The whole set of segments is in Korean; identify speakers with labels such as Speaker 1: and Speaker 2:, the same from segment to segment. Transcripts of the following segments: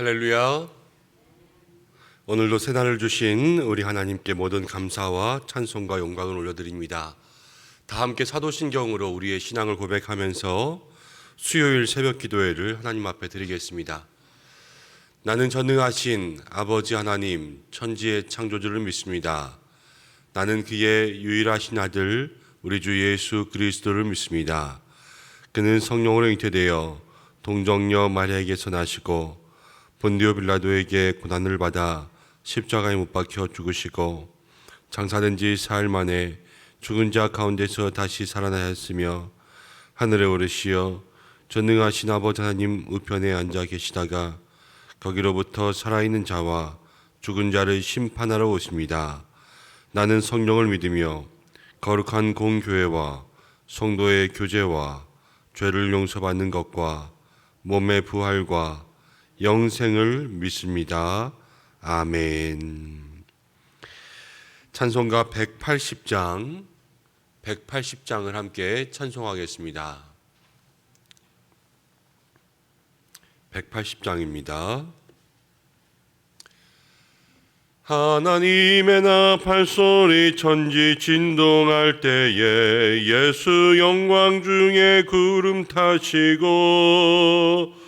Speaker 1: 할렐루야. 오늘도 새날을 주신 우리 하나님께 모든 감사와 찬송과 영광을 올려드립니다. 다 함께 사도신경으로 우리의 신앙을 고백하면서 수요일 새벽 기도회를 하나님 앞에 드리겠습니다. 나는 전능하신 아버지 하나님 천지의 창조주를 믿습니다. 나는 그의 유일하신 아들 우리 주 예수 그리스도를 믿습니다. 그는 성령으로 잉태되어 동정녀 마리아에게서 나시고 본디오 빌라도에게 고난을 받아 십자가에 못 박혀 죽으시고 장사된 지 사흘 만에 죽은 자 가운데서 다시 살아나셨으며 하늘에 오르시어 전능하신 아버지 하나님 우편에 앉아 계시다가 거기로부터 살아있는 자와 죽은 자를 심판하러 오십니다. 나는 성령을 믿으며 거룩한 공교회와 성도의 교제와 죄를 용서받는 것과 몸의 부활과 영생을 믿습니다. 아멘. 찬송가 180장을 함께 찬송하겠습니다. 180장입니다. 하나님의 나팔소리 천지 진동할 때에 예수 영광 중에 구름 타시고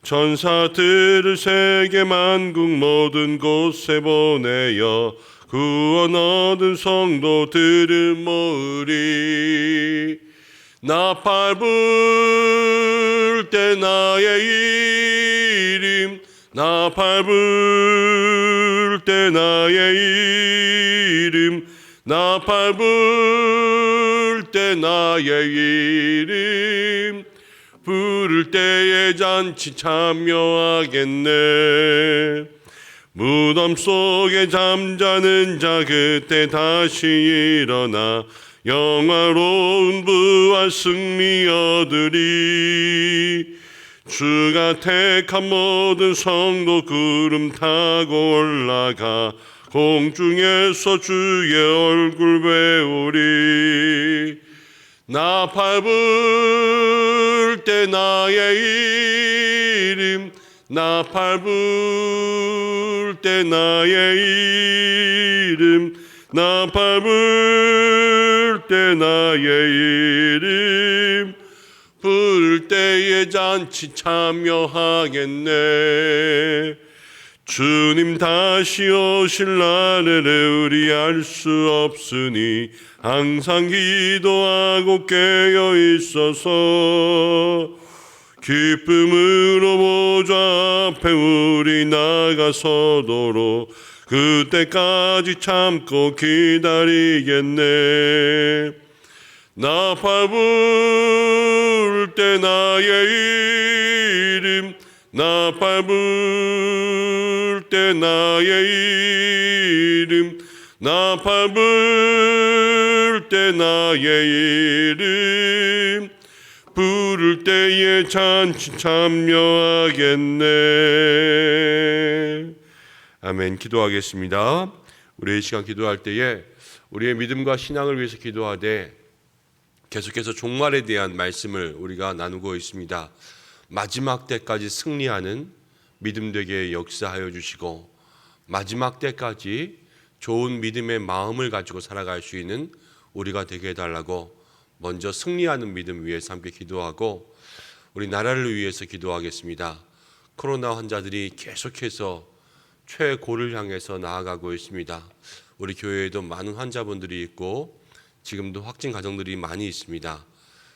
Speaker 1: 천사들을 세계 만국 모든 곳에 보내어 구원 얻은 성도들을 모으리. 나팔 불 때 나의 이름 나팔 불 때 나의 이름 나팔 불 때 나의 이름 부를 때에 잔치 참여하겠네. 무덤 속에 잠자는 자 그때 다시 일어나 영화로운 부활 승리 얻으리. 주가 택한 모든 성도 구름 타고 올라가 공중에서 주의 얼굴 배우리. 나팔 불 때 나의 이름 나팔 불 때 나의 이름 나팔 불 때 나의 이름 부를 때에 잔치 참여하겠네. 주님 다시 오실 날을 우리 알 수 없으니 항상 기도하고 깨어 있어서 기쁨으로 보좌 앞에 우리 나가서도록 그때까지 참고 기다리겠네. 나팔 불 때 나의 이름 나팔 불 때 나의 이름 나팔 불 때 나의 이름 부를 때에 잔치 참여하겠네. 아멘. 기도하겠습니다. 우리 이 시간 기도할 때에 우리의 믿음과 신앙을 위해서 기도하되 계속해서 종말에 대한 말씀을 우리가 나누고 있습니다. 마지막 때까지 승리하는 믿음 되게 역사하여 주시고 마지막 때까지 좋은 믿음의 마음을 가지고 살아갈 수 있는 우리가 되게 해달라고 먼저 승리하는 믿음 위해서 함께 기도하고 우리 나라를 위해서 기도하겠습니다. 코로나 환자들이 계속해서 최고를 향해서 나아가고 있습니다. 우리 교회에도 많은 환자분들이 있고 지금도 확진 가정들이 많이 있습니다.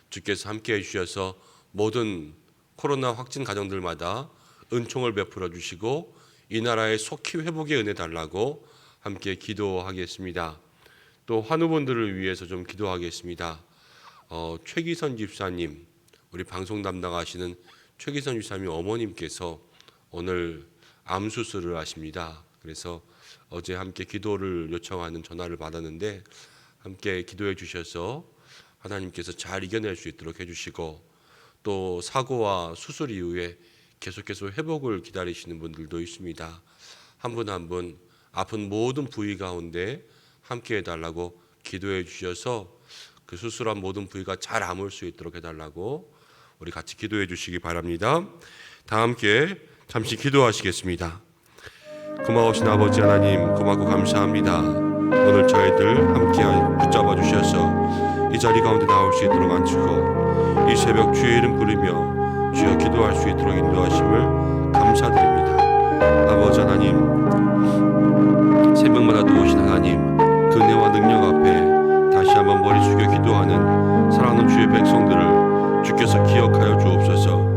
Speaker 1: 주께서 함께 해주셔서 모든 코로나 확진 가정들마다 은총을 베풀어 주시고 이 나라의 속히 회복의 은혜 달라고 함께 기도하겠습니다. 또 환우분들을 위해서 좀 기도하겠습니다. 최기선 집사님, 우리 방송 담당하시는 최기선 집사님 어머님께서 오늘 암 수술을 하십니다. 그래서 어제 함께 기도를 요청하는 전화를 받았는데 함께 기도해 주셔서 하나님께서 잘 이겨낼 수 있도록 해주시고 또 사고와 수술 이후에 계속해서 회복을 기다리시는 분들도 있습니다. 한 분 한 분 아픈 모든 부위 가운데 함께 해달라고 기도해 주셔서 그 수술한 모든 부위가 잘 아물 수 있도록 해달라고 우리 같이 기도해 주시기 바랍니다. 다 함께 잠시 기도하시겠습니다. 고마우신 아버지 하나님, 고맙고 감사합니다. 오늘 저희들 함께 붙잡아 주셔서 이 자리 가운데 나올 수 있도록 앉히고 이 새벽 주의 이름 부르며 주여 기도할 수 있도록 인도하심을 감사드립니다. 아버지 하나님, 새벽마다 도우신 하나님, 그 은혜와 능력 앞에 다시 한번 머리 숙여 기도하는 사랑하는 주의 백성들을 주께서 기억하여 주옵소서.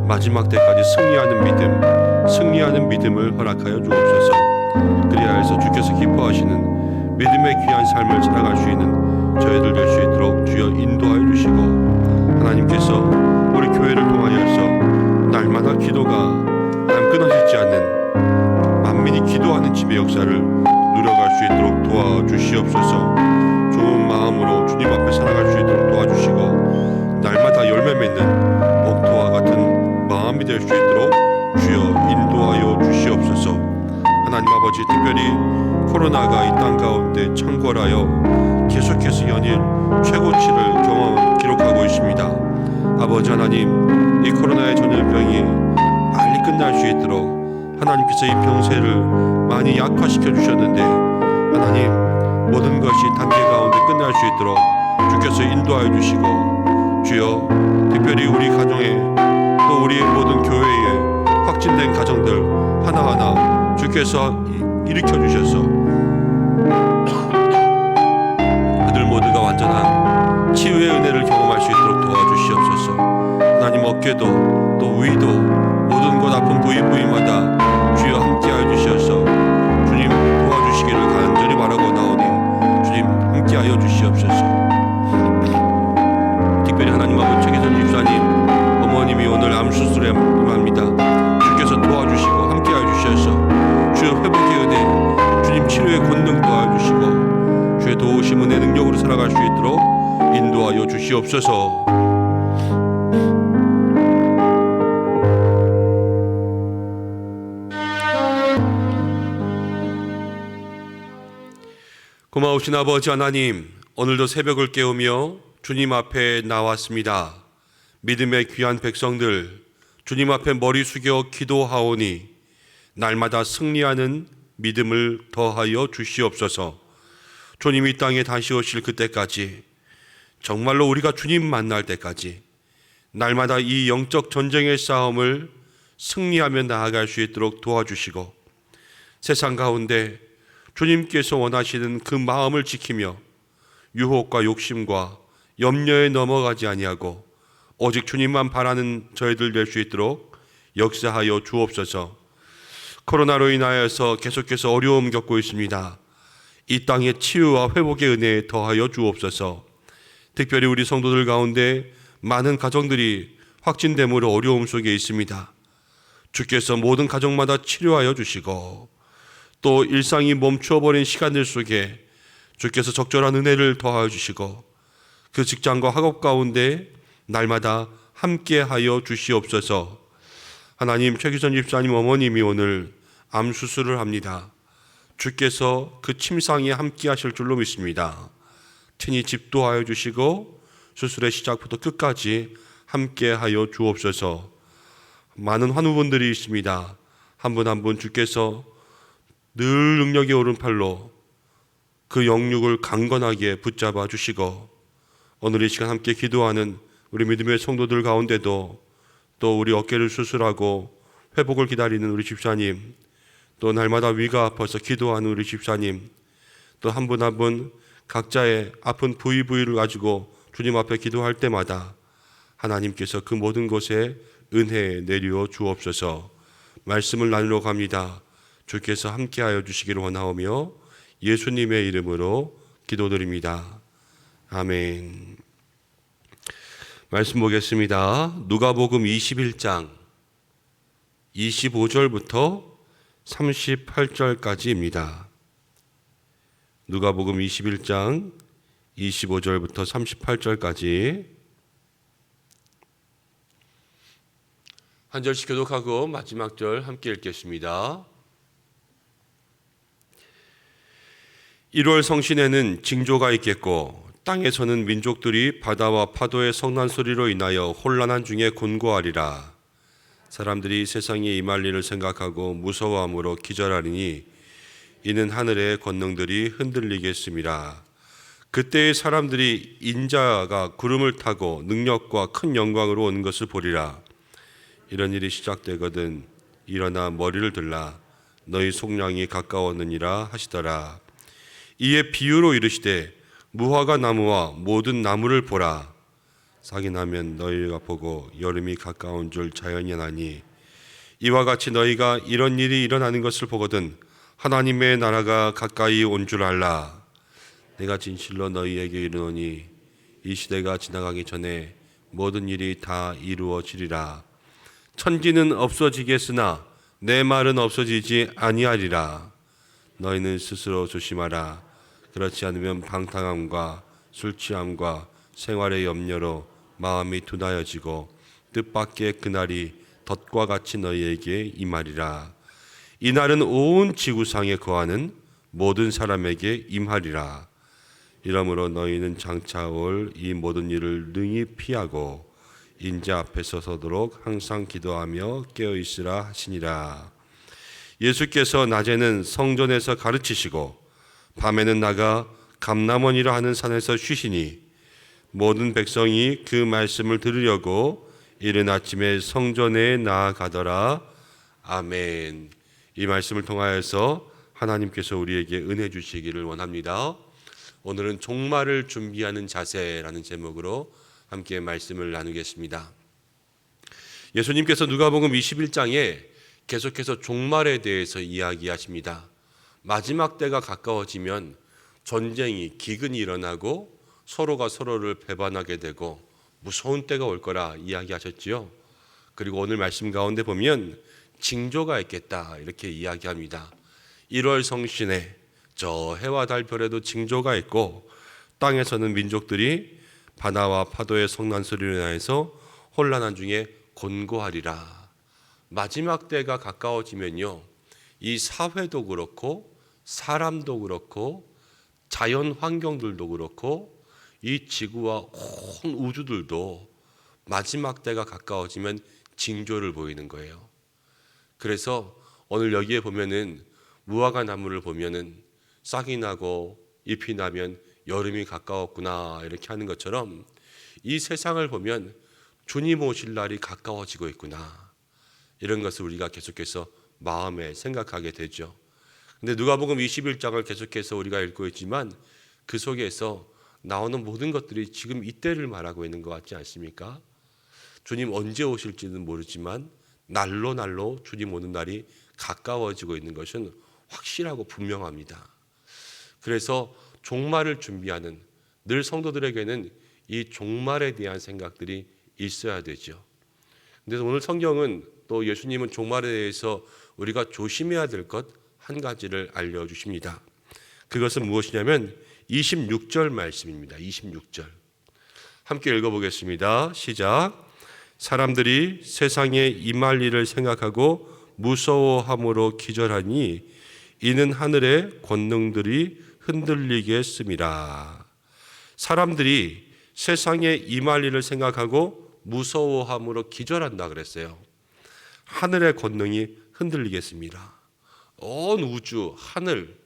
Speaker 1: 마지막 때까지 승리하는 믿음을 허락하여 주옵소서. 그리하여 해서 주께서 기뻐하시는 믿음의 귀한 삶을 살아갈 수 있는 저희들 될 수 있도록 주여 인도하여 주시고, 하나님께서 우리 교회를 통하여서 날마다 기도가 끊어지지 않는 만민이 기도하는 집의 역사를 누려갈 수 있도록 도와주시옵소서. 좋은 마음으로 주님 앞에 살아갈 수 있도록 도와주시고, 날마다 열매 맺는 목토와 같은 마음이 될 수 있도록 주여 인도하여 주시옵소서. 하나님 아버지, 특별히 코로나가 이 땅 가운데 창궐하여 계속해서 연일 최고치를 기록하고 있습니다. 아버지 하나님, 이 코로나의 전염병이 빨리 끝날 수 있도록 하나님께서 이 병세를 많이 약화시켜 주셨는데, 하나님 모든 것이 단계 가운데 끝날 수 있도록 주께서 인도하여 주시고, 주여 특별히 우리 가정에 또 우리 모든 교회에 확진된 가정들 하나하나 주께서 일으켜 주셔서 그들 모두가 완전한 치유의 은혜를 경험할 수 있도록 도와주시옵소서. 하나님, 어깨도 또 위도 모든 것 아픈 부위마다 주여 함께하여 주셔서 주님 도와주시기를 간절히 바라고 나오니 주님 함께하여 주시옵소서. 특별히 하나님 아버지, 최기선 집사님 어머님이 오늘 암 수술에 임합니다. 주께서 도와주시고 함께하여 주셔서 주여 회복의 은혜, 주님 치료의 권능 도와주시고 주의 도우심 은혜 능력으로 살아갈 수 있도록 인도하여 주시옵소서. 고마우신 아버지 하나님, 오늘도 새벽을 깨우며 주님 앞에 나왔습니다. 믿음의 귀한 백성들 주님 앞에 머리 숙여 기도하오니 날마다 승리하는 믿음을 더하여 주시옵소서. 주님 이 땅에 다시 오실 그때까지, 정말로 우리가 주님 만날 때까지 날마다 이 영적 전쟁의 싸움을 승리하며 나아갈 수 있도록 도와주시고, 세상 가운데 주님께서 원하시는 그 마음을 지키며 유혹과 욕심과 염려에 넘어가지 아니하고 오직 주님만 바라는 저희들 될 수 있도록 역사하여 주옵소서. 코로나로 인하여서 계속해서 어려움 겪고 있습니다. 이 땅의 치유와 회복의 은혜에 더하여 주옵소서. 특별히 우리 성도들 가운데 많은 가정들이 확진됨으로 어려움 속에 있습니다. 주께서 모든 가정마다 치료하여 주시고, 또 일상이 멈추어버린 시간들 속에 주께서 적절한 은혜를 더하여 주시고, 그 직장과 학업 가운데 날마다 함께하여 주시옵소서. 하나님, 최기선 집사님 어머님이 오늘 암 수술을 합니다. 주께서 그 침상에 함께하실 줄로 믿습니다. 친히 집도하여 주시고 수술의 시작부터 끝까지 함께하여 주옵소서. 많은 환우분들이 있습니다. 한 분 한 분 주께서 늘 능력의 오른팔로 그 영육을 강건하게 붙잡아 주시고, 오늘 이 시간 함께 기도하는 우리 믿음의 성도들 가운데도 또 우리 어깨를 수술하고 회복을 기다리는 우리 집사님, 또 날마다 위가 아파서 기도하는 우리 집사님, 또 한 분 한 분 각자의 아픈 부위를 가지고 주님 앞에 기도할 때마다 하나님께서 그 모든 곳에 은혜 내려 주옵소서. 말씀을 나누러 갑니다. 주께서 함께하여 주시기를 원하오며 예수님의 이름으로 기도드립니다. 아멘. 말씀 보겠습니다. 누가복음 21장 25절부터 38절까지입니다. 누가복음 21장 25절부터 38절까지 한 절씩 교독하고 마지막 절 함께 읽겠습니다. 1월 성신에는 징조가 있겠고 땅에서는 민족들이 바다와 파도의 성난 소리로 인하여 혼란한 중에 곤고하리라. 사람들이 세상에 임할 일을 생각하고 무서워함으로 기절하리니 이는 하늘의 권능들이 흔들리겠습니다. 그때의 사람들이 인자가 구름을 타고 능력과 큰 영광으로 오는 것을 보리라. 이런 일이 시작되거든 일어나 머리를 들라 너희 속량이 가까웠느니라 하시더라. 이에 비유로 이르시되 무화과 나무와 모든 나무를 보라. 싹이 나면 너희가 보고 여름이 가까운 줄 자연이 나니 이와 같이 너희가 이런 일이 일어나는 것을 보거든 하나님의 나라가 가까이 온 줄 알라. 내가 진실로 너희에게 이르노니 이 시대가 지나가기 전에 모든 일이 다 이루어지리라. 천지는 없어지겠으나 내 말은 없어지지 아니하리라. 너희는 스스로 조심하라. 그렇지 않으면 방탕함과 술취함과 생활의 염려로 마음이 둔하여지고 뜻밖의 그날이 덫과 같이 너희에게 임하리라. 이 날은 온 지구상에 거하는 모든 사람에게 임하리라. 이러므로 너희는 장차 올 이 모든 일을 능히 피하고 인자 앞에 서서도록 항상 기도하며 깨어있으라 하시니라. 예수께서 낮에는 성전에서 가르치시고 밤에는 나가 감람원이라 하는 산에서 쉬시니 모든 백성이 그 말씀을 들으려고 이른 아침에 성전에 나아가더라. 아멘. 이 말씀을 통하여서 하나님께서 우리에게 은혜 주시기를 원합니다. 오늘은 종말을 준비하는 자세라는 제목으로 함께 말씀을 나누겠습니다. 예수님께서 누가복음 21장에 계속해서 종말에 대해서 이야기하십니다. 마지막 때가 가까워지면 전쟁이 기근이 일어나고 서로가 서로를 배반하게 되고 무서운 때가 올 거라 이야기하셨지요. 그리고 오늘 말씀 가운데 보면 징조가 있겠다 이렇게 이야기합니다. 1월 성신에 저 해와 달 별에도 징조가 있고 땅에서는 민족들이 바다와 파도의 성난 소리로 인하여서 혼란한 중에 곤고하리라. 마지막 때가 가까워지면요, 이 사회도 그렇고 사람도 그렇고 자연 환경들도 그렇고 이 지구와 온 우주들도 마지막 때가 가까워지면 징조를 보이는 거예요. 그래서 오늘 여기에 보면은 무화과 나무를 보면은 싹이 나고 잎이 나면 여름이 가까웠구나 이렇게 하는 것처럼 이 세상을 보면 주님 오실 날이 가까워지고 있구나, 이런 것을 우리가 계속해서 마음에 생각하게 되죠. 근데 누가복음 21장을 계속해서 우리가 읽고 있지만 그 속에서 나오는 모든 것들이 지금 이때를 말하고 있는 것 같지 않습니까? 주님 언제 오실지는 모르지만 날로 주님 오는 날이 가까워지고 있는 것은 확실하고 분명합니다. 그래서 종말을 준비하는 늘 성도들에게는 이 종말에 대한 생각들이 있어야 되죠. 그래서 오늘 성경은 또 예수님은 종말에 대해서 우리가 조심해야 될 것 한 가지를 알려주십니다. 그것은 무엇이냐면 26절 말씀입니다. 26절 함께 읽어보겠습니다. 시작. 사람들이 세상에 임할 일을 생각하고 무서워함으로 기절하니 이는 하늘의 권능들이 흔들리겠습니다. 사람들이 세상에 임할 일을 생각하고 무서워함으로 기절한다 그랬어요. 하늘의 권능이 흔들리겠습니다. 온 우주, 하늘,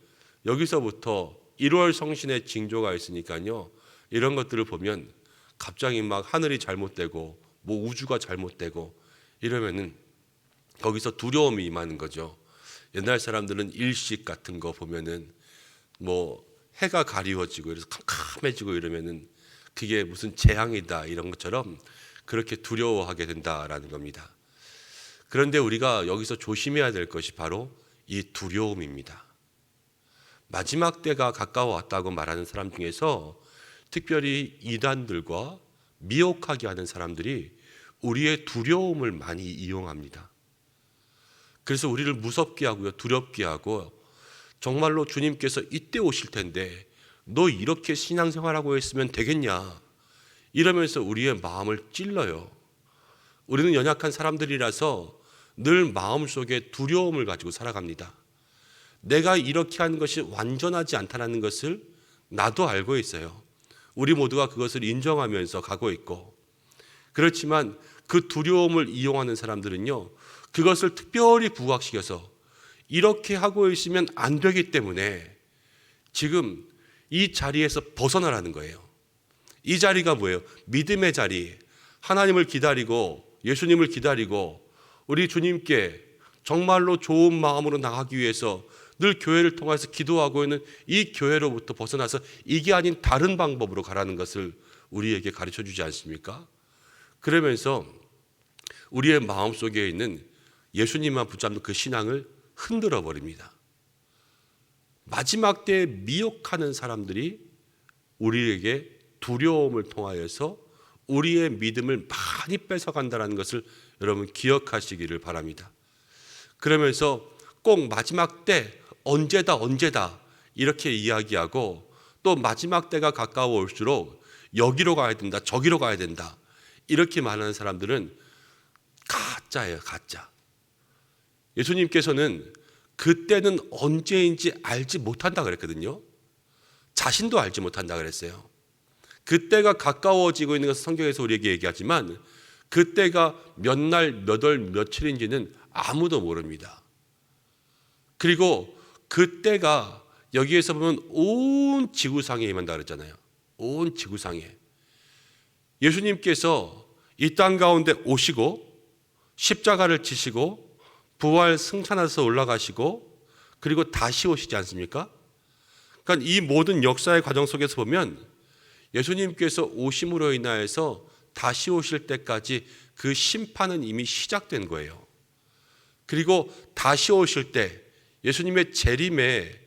Speaker 1: 여기서부터 1월 성신의 징조가 있으니까요, 이런 것들을 보면 갑자기 막 하늘이 잘못되고 뭐 우주가 잘못되고 이러면은 거기서 두려움이 임하는 거죠. 옛날 사람들은 일식 같은 거 보면은 뭐 해가 가리워지고 그래서 캄캄해지고 이러면은 그게 무슨 재앙이다 이런 것처럼 그렇게 두려워하게 된다라는 겁니다. 그런데 우리가 여기서 조심해야 될 것이 바로 이 두려움입니다. 마지막 때가 가까워왔다고 말하는 사람 중에서 특별히 이단들과 미혹하게 하는 사람들이 우리의 두려움을 많이 이용합니다. 그래서 우리를 무섭게 하고요, 두렵게 하고, 정말로 주님께서 이때 오실 텐데 너 이렇게 신앙생활하고 있으면 되겠냐 이러면서 우리의 마음을 찔러요. 우리는 연약한 사람들이라서 늘 마음속에 두려움을 가지고 살아갑니다. 내가 이렇게 하는 것이 완전하지 않다는 것을 나도 알고 있어요. 우리 모두가 그것을 인정하면서 가고 있고, 그렇지만 그 두려움을 이용하는 사람들은요, 그것을 특별히 부각시켜서 이렇게 하고 있으면 안 되기 때문에 지금 이 자리에서 벗어나라는 거예요. 이 자리가 뭐예요? 믿음의 자리. 하나님을 기다리고 예수님을 기다리고 우리 주님께 정말로 좋은 마음으로 나가기 위해서 늘 교회를 통해서 기도하고 있는 이 교회로부터 벗어나서 이게 아닌 다른 방법으로 가라는 것을 우리에게 가르쳐 주지 않습니까? 그러면서 우리의 마음속에 있는 예수님만 붙잡는 그 신앙을 흔들어 버립니다. 마지막 때에 미혹하는 사람들이 우리에게 두려움을 통하여서 우리의 믿음을 많이 뺏어간다는 것을 여러분 기억하시기를 바랍니다. 그러면서 꼭 마지막 때 언제다 이렇게 이야기하고 또 마지막 때가 가까워 올수록 여기로 가야 된다, 저기로 가야 된다 이렇게 말하는 사람들은 가짜예요, 가짜. 예수님께서는 그때는 언제인지 알지 못한다 그랬거든요. 자신도 알지 못한다 그랬어요. 그때가 가까워지고 있는 것을 성경에서 우리에게 얘기하지만 그때가 몇 날, 몇 월, 며칠인지는 아무도 모릅니다. 그리고 그때가 여기에서 보면 온 지구상에 임한다 그랬잖아요. 온 지구상에. 예수님께서 이 땅 가운데 오시고 십자가를 지시고 부활 승천하셔서 올라가시고 그리고 다시 오시지 않습니까? 그러니까 이 모든 역사의 과정 속에서 보면 예수님께서 오심으로 인하여서 다시 오실 때까지 그 심판은 이미 시작된 거예요. 그리고 다시 오실 때 예수님의 재림에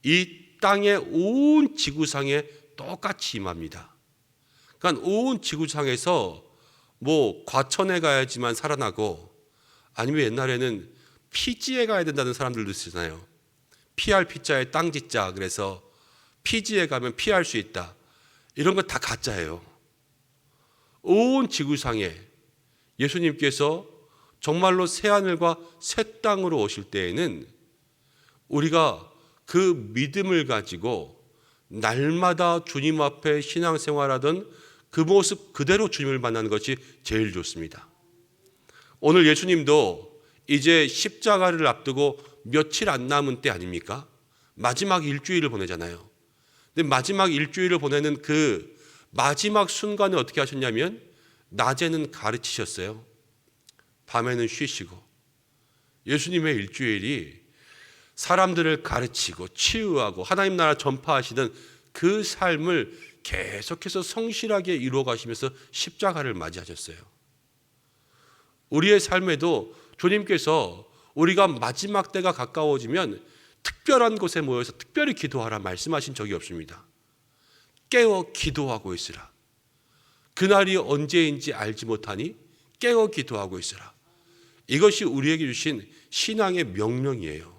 Speaker 1: 이 땅의 온 지구상에 똑같이 임합니다. 그러니까 온 지구상에서 뭐 과천에 가야지만 살아나고 아니면 옛날에는 피지에 가야 된다는 사람들도 있잖아요. 피할 피자에 땅지자 그래서 피지에 가면 피할 수 있다. 이런 거 다 가짜예요. 온 지구상에 예수님께서 정말로 새하늘과 새 땅으로 오실 때에는 우리가 그 믿음을 가지고 날마다 주님 앞에 신앙생활하던 그 모습 그대로 주님을 만나는 것이 제일 좋습니다. 오늘 예수님도 이제 십자가를 앞두고 며칠 안 남은 때 아닙니까? 마지막 일주일을 보내잖아요. 근데 마지막 일주일을 보내는 그 마지막 순간에 어떻게 하셨냐면 낮에는 가르치셨어요. 밤에는 쉬시고. 예수님의 일주일이 사람들을 가르치고 치유하고 하나님 나라 전파하시던 그 삶을 계속해서 성실하게 이루어 가시면서 십자가를 맞이하셨어요. 우리의 삶에도 주님께서 우리가 마지막 때가 가까워지면 특별한 곳에 모여서 특별히 기도하라 말씀하신 적이 없습니다. 깨어 기도하고 있으라. 그날이 언제인지 알지 못하니 깨어 기도하고 있으라. 이것이 우리에게 주신 신앙의 명령이에요.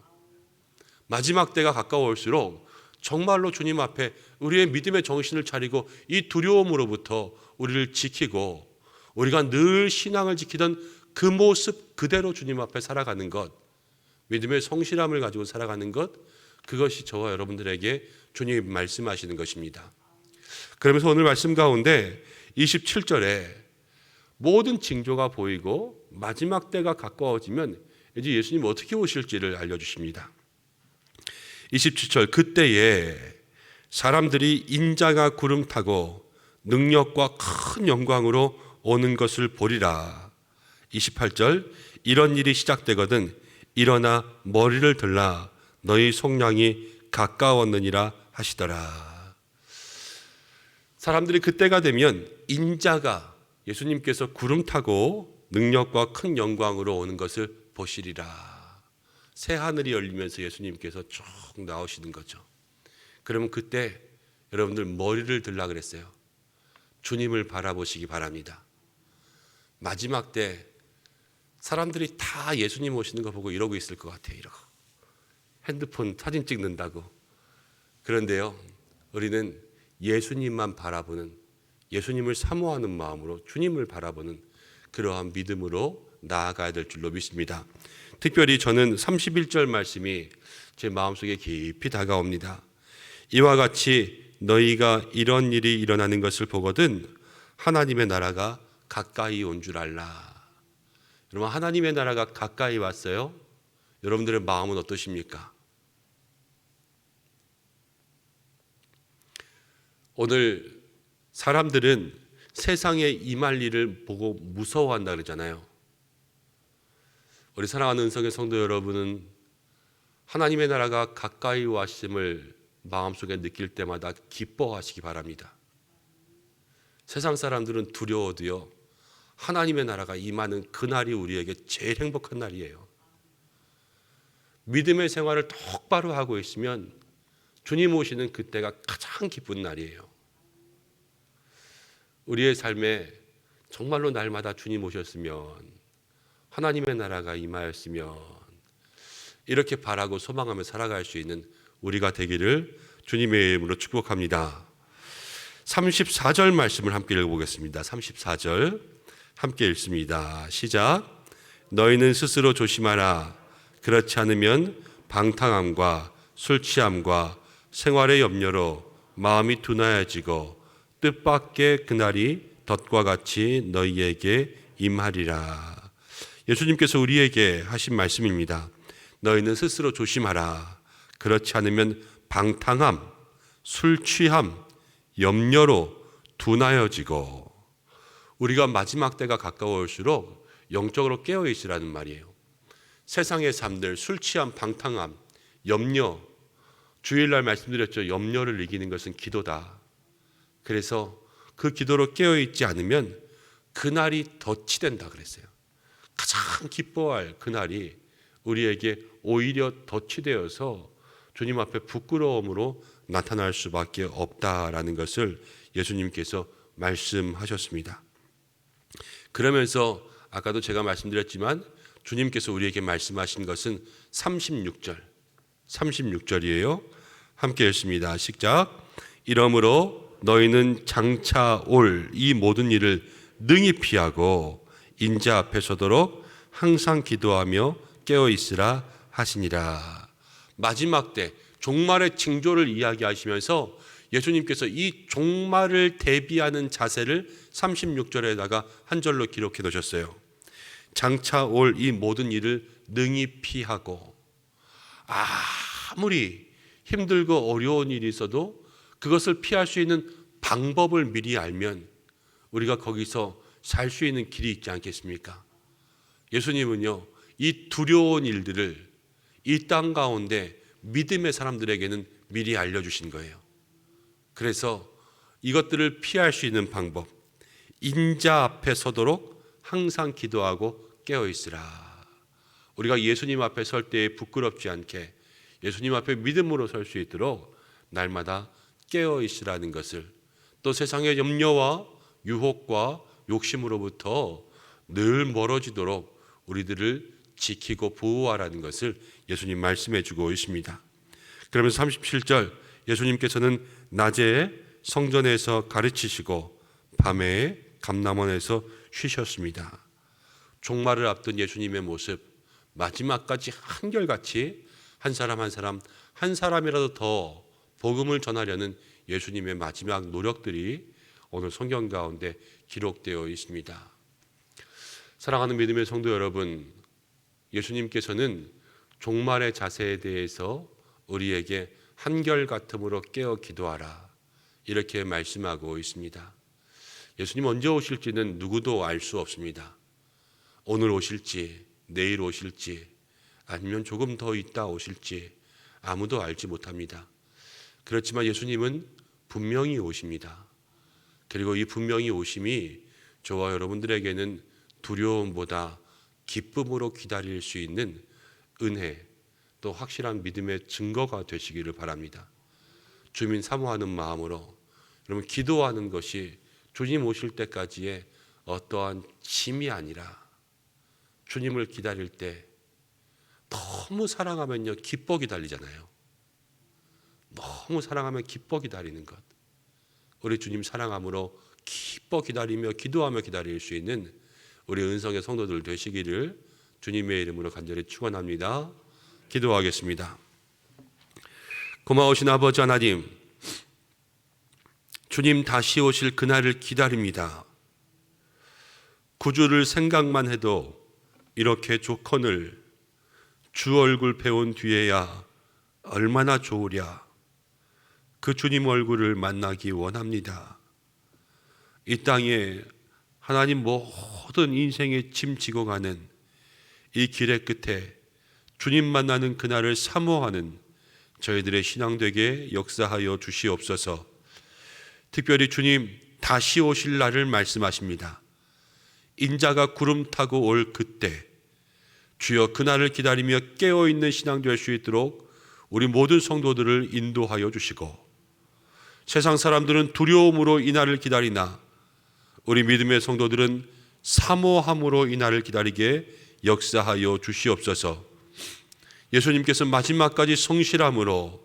Speaker 1: 마지막 때가 가까워올수록 정말로 주님 앞에 우리의 믿음의 정신을 차리고 이 두려움으로부터 우리를 지키고 우리가 늘 신앙을 지키던 그 모습 그대로 주님 앞에 살아가는 것, 믿음의 성실함을 가지고 살아가는 것, 그것이 저와 여러분들에게 주님이 말씀하시는 것입니다. 그러면서 오늘 말씀 가운데 27절에 모든 징조가 보이고 마지막 때가 가까워지면 이제 예수님 어떻게 오실지를 알려주십니다. 27절 그때에 사람들이 인자가 구름 타고 능력과 큰 영광으로 오는 것을 보리라. 28절 이런 일이 시작되거든 일어나 머리를 들라 너희 속량이 가까웠느니라 하시더라. 사람들이 그때가 되면 인자가 예수님께서 구름 타고 능력과 큰 영광으로 오는 것을 보시리라. 새 하늘이 열리면서 예수님께서 쭉 나오시는 거죠. 그러면 그때 여러분들 머리를 들라 그랬어요. 주님을 바라보시기 바랍니다. 마지막 때 사람들이 다 예수님 오시는 거 보고 이러고 있을 것 같아요. 이러고 핸드폰 사진 찍는다고. 그런데요, 우리는 예수님만 바라보는, 예수님을 사모하는 마음으로 주님을 바라보는 그러한 믿음으로 나아가야 될 줄로 믿습니다. 특별히 저는 31절 말씀이 제 마음속에 깊이 다가옵니다. 이와 같이 너희가 이런 일이 일어나는 것을 보거든 하나님의 나라가 가까이 온 줄 알라. 여러분, 하나님의 나라가 가까이 왔어요? 여러분들의 마음은 어떠십니까? 오늘 사람들은 세상에 임할 일을 보고 무서워한다 그러잖아요. 우리 사랑하는 은성의 성도 여러분은 하나님의 나라가 가까이 왔음을 마음속에 느낄 때마다 기뻐하시기 바랍니다. 세상 사람들은 두려워도요, 하나님의 나라가 임하는 그날이 우리에게 제일 행복한 날이에요. 믿음의 생활을 똑바로 하고 있으면 주님 오시는 그때가 가장 기쁜 날이에요. 우리의 삶에 정말로 날마다 주님 오셨으면, 하나님의 나라가 임하였으면, 이렇게 바라고 소망하며 살아갈 수 있는 우리가 되기를 주님의 이름으로 축복합니다. 34절 말씀을 함께 읽어보겠습니다. 34절 함께 읽습니다. 시작. 너희는 스스로 조심하라. 그렇지 않으면 방탕함과 술 취함과 생활의 염려로 마음이 둔하여지고 뜻밖의 그날이 덫과 같이 너희에게 임하리라. 예수님께서 우리에게 하신 말씀입니다. 너희는 스스로 조심하라. 그렇지 않으면 방탕함, 술 취함, 염려로 둔하여지고, 우리가 마지막 때가 가까워올수록 영적으로 깨어있으라는 말이에요. 세상의 삶들, 술 취함, 방탕함, 염려, 주일날 말씀드렸죠. 염려를 이기는 것은 기도다. 그래서 그 기도로 깨어있지 않으면 그날이 덫이 된다 그랬어요. 가장 기뻐할 그날이 우리에게 오히려 덫이 되어서 주님 앞에 부끄러움으로 나타날 수밖에 없다라는 것을 예수님께서 말씀하셨습니다. 그러면서 아까도 제가 말씀드렸지만 주님께서 우리에게 말씀하신 것은 36절이에요. 함께 읽습니다. 시작. 이러므로 너희는 장차 올 이 모든 일을 능히 피하고 인자 앞에 서도록 항상 기도하며 깨어 있으라 하시니라. 마지막 때 종말의 징조를 이야기하시면서 예수님께서 이 종말을 대비하는 자세를 36절에다가 한 절로 기록해 놓으셨어요. 장차 올 이 모든 일을 능히 피하고, 아무리 힘들고 어려운 일이 있어도 그것을 피할 수 있는 방법을 미리 알면 우리가 거기서 살 수 있는 길이 있지 않겠습니까? 예수님은요, 이 두려운 일들을 이 땅 가운데 믿음의 사람들에게는 미리 알려주신 거예요. 그래서 이것들을 피할 수 있는 방법, 인자 앞에 서도록 항상 기도하고 깨어있으라. 우리가 예수님 앞에 설 때에 부끄럽지 않게 예수님 앞에 믿음으로 설 수 있도록 날마다 깨어있으라는 것을, 또 세상의 염려와 유혹과 욕심으로부터 늘 멀어지도록 우리들을 지키고 보호하라는 것을 예수님 말씀해 주고 있습니다. 그러면서 37절, 예수님께서는 낮에 성전에서 가르치시고 밤에 감람원에서 쉬셨습니다. 종말을 앞둔 예수님의 모습, 마지막까지 한결같이 한 사람 한 사람이라도 더 복음을 전하려는 예수님의 마지막 노력들이 오늘 성경 가운데 기록되어 있습니다. 사랑하는 믿음의 성도 여러분, 예수님께서는 종말의 자세에 대해서 우리에게 한결같음으로 깨어 기도하라, 이렇게 말씀하고 있습니다. 예수님 언제 오실지는 누구도 알 수 없습니다. 오늘 오실지, 내일 오실지, 아니면 조금 더 있다 오실지 아무도 알지 못합니다. 그렇지만 예수님은 분명히 오십니다. 그리고 이 분명히 오심이 저와 여러분들에게는 두려움보다 기쁨으로 기다릴 수 있는 은혜, 또 확실한 믿음의 증거가 되시기를 바랍니다. 주님 사모하는 마음으로 여러분 기도하는 것이 주님 오실 때까지의 어떠한 짐이 아니라, 주님을 기다릴 때 너무 사랑하면요 기뻐 기다리잖아요. 너무 사랑하면 기뻐 기다리는 것, 우리 주님 사랑함으로 기뻐 기다리며 기도하며 기다릴 수 있는 우리 은성의 성도들 되시기를 주님의 이름으로 간절히 축원합니다. 기도하겠습니다. 고마우신 아버지 하나님, 주님 다시 오실 그날을 기다립니다. 구주를 생각만 해도 이렇게 좋거늘 주 얼굴 배운 뒤에야 얼마나 좋으랴. 그 주님 얼굴을 만나기 원합니다. 이 땅에 하나님 모든 인생의 짐 지고 가는 이 길의 끝에 주님 만나는 그날을 사모하는 저희들의 신앙 되게 역사하여 주시옵소서. 특별히 주님 다시 오실 날을 말씀하십니다. 인자가 구름 타고 올 그때 주여 그날을 기다리며 깨어있는 신앙 될 수 있도록 우리 모든 성도들을 인도하여 주시고, 세상 사람들은 두려움으로 이 날을 기다리나 우리 믿음의 성도들은 사모함으로 이 날을 기다리게 역사하여 주시옵소서. 예수님께서 마지막까지 성실함으로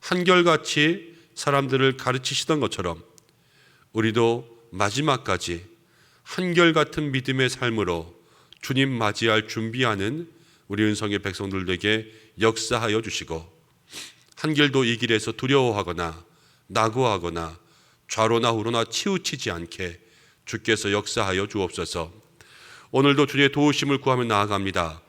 Speaker 1: 한결같이 사람들을 가르치시던 것처럼 우리도 마지막까지 한결같은 믿음의 삶으로 주님 맞이할 준비하는 우리 은성의 백성들에게 역사하여 주시고, 한 길도 이 길에서 두려워하거나 낙오하거나 좌로나 우로나 치우치지 않게 주께서 역사하여 주옵소서. 오늘도 주의 도우심을 구하며 나아갑니다.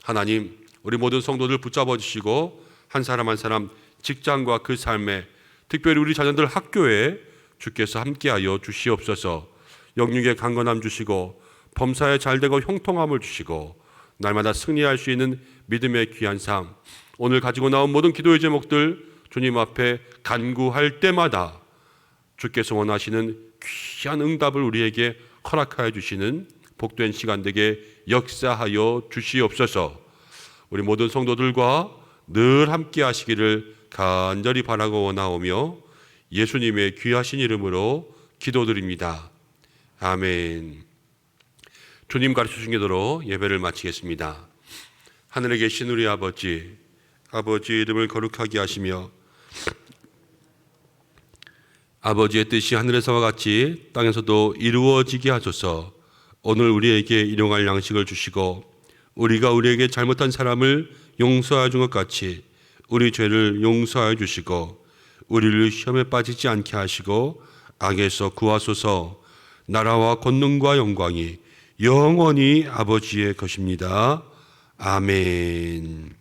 Speaker 1: 하나님, 우리 모든 성도들 붙잡아 주시고 한 사람 한 사람 직장과 그 삶에, 특별히 우리 자녀들 학교에 주께서 함께하여 주시옵소서. 영육의 강건함 주시고 범사에 잘되고 형통함을 주시고 날마다 승리할 수 있는 믿음의 귀한 삶, 오늘 가지고 나온 모든 기도의 제목들 주님 앞에 간구할 때마다 주께서 원하시는 귀한 응답을 우리에게 허락하여 주시는 복된 시간 되게 역사하여 주시옵소서. 우리 모든 성도들과 늘 함께 하시기를 간절히 바라고 원하오며 예수님의 귀하신 이름으로 기도드립니다. 아멘. 주님 가르쳐 주신 대로 예배를 마치겠습니다. 하늘에 계신 우리 아버지, 아버지의 이름을 거룩하게 하시며 아버지의 뜻이 하늘에서와 같이 땅에서도 이루어지게 하소서. 오늘 우리에게 일용할 양식을 주시고 우리가 우리에게 잘못한 사람을 용서하여 준 것 같이 우리 죄를 용서하여 주시고 우리를 시험에 빠지지 않게 하시고 악에서 구하소서. 나라와 권능과 영광이 영원히 아버지의 것입니다. 아멘.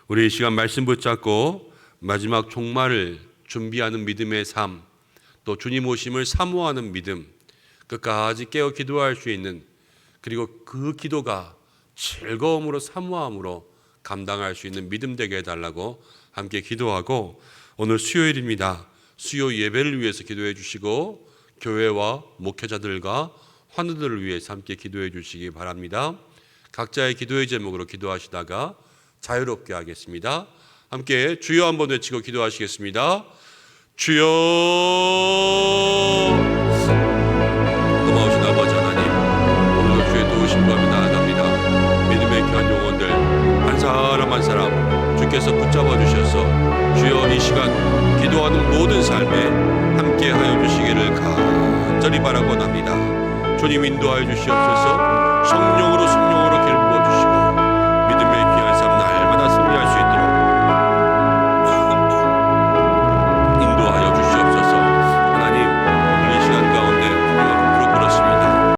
Speaker 1: 우리 이 시간 말씀 붙잡고 마지막 종말을 준비하는 믿음의 삶, 또 주님 오심을 사모하는 믿음, 끝까지 깨어 기도할 수 있는, 그리고 그 기도가 즐거움으로 사모함으로 감당할 수 있는 믿음 되게 해달라고 함께 기도하고, 오늘 수요일입니다. 수요 예배를 위해서 기도해 주시고 교회와 목회자들과 환우들을 위해서 함께 기도해 주시기 바랍니다. 각자의 기도의 제목으로 기도하시다가 자유롭게 하겠습니다. 함께 주여 한번 외치고 기도하시겠습니다. 주여. 고마우신 아버지 하나님, 오늘도 주의 도우심과 함께 나아갑니다. 믿음의 귀한 영혼들 한 사람 한 사람 주께서 붙잡아 주셔서 주여 이 시간 기도하는 모든 삶에 함께 하여 주시기를 간절히 바라고 합니다. 주님 인도하여 주시옵소서. 성령으로